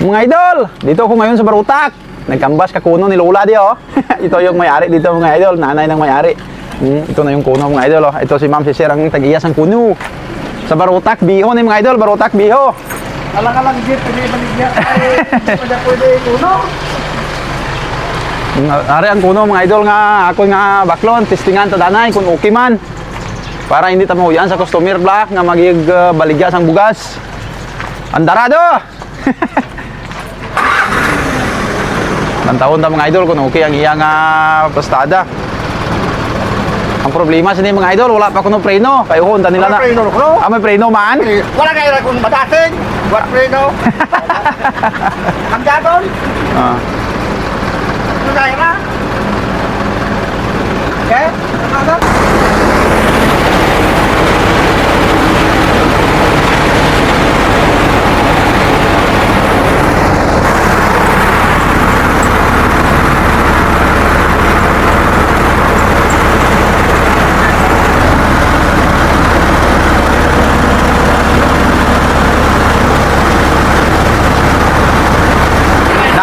Mga idol, dito ako ngayon sa Barutak. Nagkambas ka kuno ni Lola di oh. Ito yung may-ari dito mga idol, nanay ng may-ari. Ito na yung kuno mga idol oh. Ito si Ma'am si Sir ang tag-iyas ng kuno. Sa Barutak Biho ni mga idol, Barutak Biho. Alang-alang jeep, pinibaligya ay pwede kuno. Ari ang kuno mga idol nga ako nga baklon, testingan ta danay kung okay man. Para hindi ta mahuyan sa customer black nga magig baligya sang bugas. Andarado. Nantawon ta mga idol kung okay ang iyang pastada. Ang problema sa mga idol, wala pa kuno preno. Kayo hon nila na. Preno ko. May preno man. Wala kayo kung madating. What preno? Ang gagon? Ah. Ano kaya na? Okay? Ano?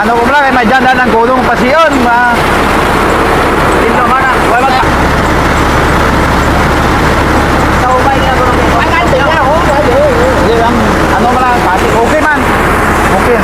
Ano ko lang, may dyan ng kulong pasiyon. Ito mana? Wala ba? Sa ubay na ko rin. Ay, ay, Hindi lang, ano mo lang, okay man. Okay.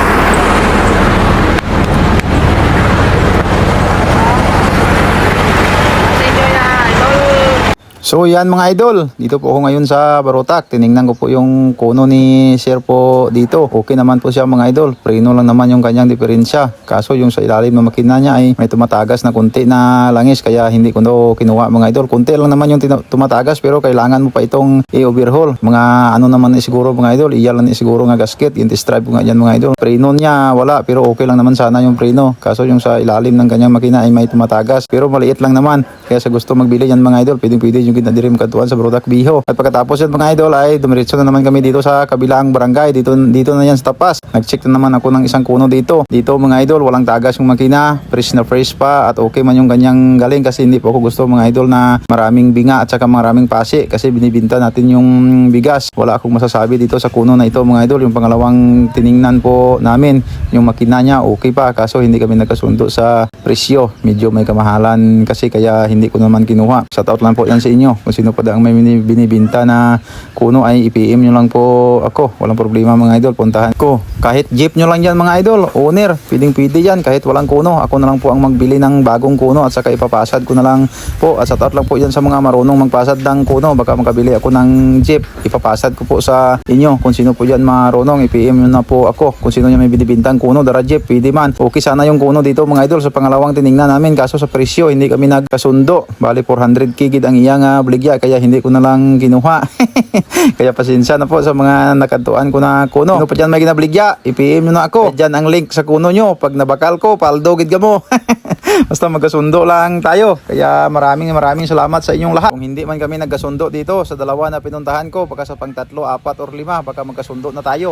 So yan mga idol, dito po ako ngayon sa Barutak. Tiningnan ko po yung kuno ni Sir po dito. Okay naman po siya mga idol. Preno lang naman yung kanyang diferensya. Kaso yung sa ilalim ng makina niya ay may tumatagas na kunti na langis. Kaya hindi ko na kinuha mga idol. Kunti lang naman yung tumatagas pero kailangan mo pa itong i-overhaul. Mga ano naman na siguro mga idol. Iyan lang siguro nga gasket. Yung stripe ko nga yan mga idol. Preno niya wala pero okay lang naman sana yung preno. Kaso yung sa ilalim ng kanyang makina ay may tumatagas. Pero maliit lang naman. Kaya sa gusto magbili yan mga idol, pwede yung kinadirim katuan sa Barutak Biho. At pagkatapos yan mga idol ay dumiretso na naman kami dito sa kabilang barangay. Dito na yan sa Tapas. Nag-check na naman ako ng isang kuno dito. Dito mga idol, walang tagas yung makina. Fresh na fresh pa at okay man yung kanyang galing kasi hindi po ako gusto mga idol na maraming binga at saka maraming pasi kasi binibinta natin yung bigas. Wala akong masasabi dito sa kuno na ito mga idol. Yung pangalawang tiningnan po namin, yung makina niya okay pa kaso hindi kami nagkasundo sa presyo. Medyo may kamahalan kasi kaya hindi ko naman kinuha. Shoutout lang po yan sa inyo. Kung sino pa ang may binibinta na kuno ay i-PM nyo lang po ako. Walang problema mga idol. Puntahan ko. Kahit jeep nyo lang yan mga idol. Owner. Pwede yan. Kahit walang kuno. Ako na lang po ang magbili ng bagong kuno at saka ipapasad ko na lang po. At shoutout lang po yan sa mga marunong magpasad ng kuno. Baka makabili ako ng jeep. Ipapasad ko po sa inyo. Kung sino po yan marunong, i-PM nyo na po ako. Kung sino yan may binibintang kuno, dara jeep, pwede man. Okay sana yung kuno dito mga idol. Sa pangalawang tiningnan namin. Kaso sa presyo, hindi kami nagkasundo. Bali 400k gid ang iyang baligya. Kaya hindi ko na lang kinuha. Kaya pasensya na po sa mga nakatuan ko na kuno. Sino pa dyan may ginabligya, i-PM nyo na ako. Dyan ang link sa kuno nyo. Pag nabakal ko, paldo gid ka mo. Basta magkasundo lang tayo. Kaya maraming salamat sa inyong lahat. Kung hindi man kami nagkasundo dito sa dalawa na pinuntahan ko, baka sa pang 3, 4 or 5, baka magkasundo na tayo.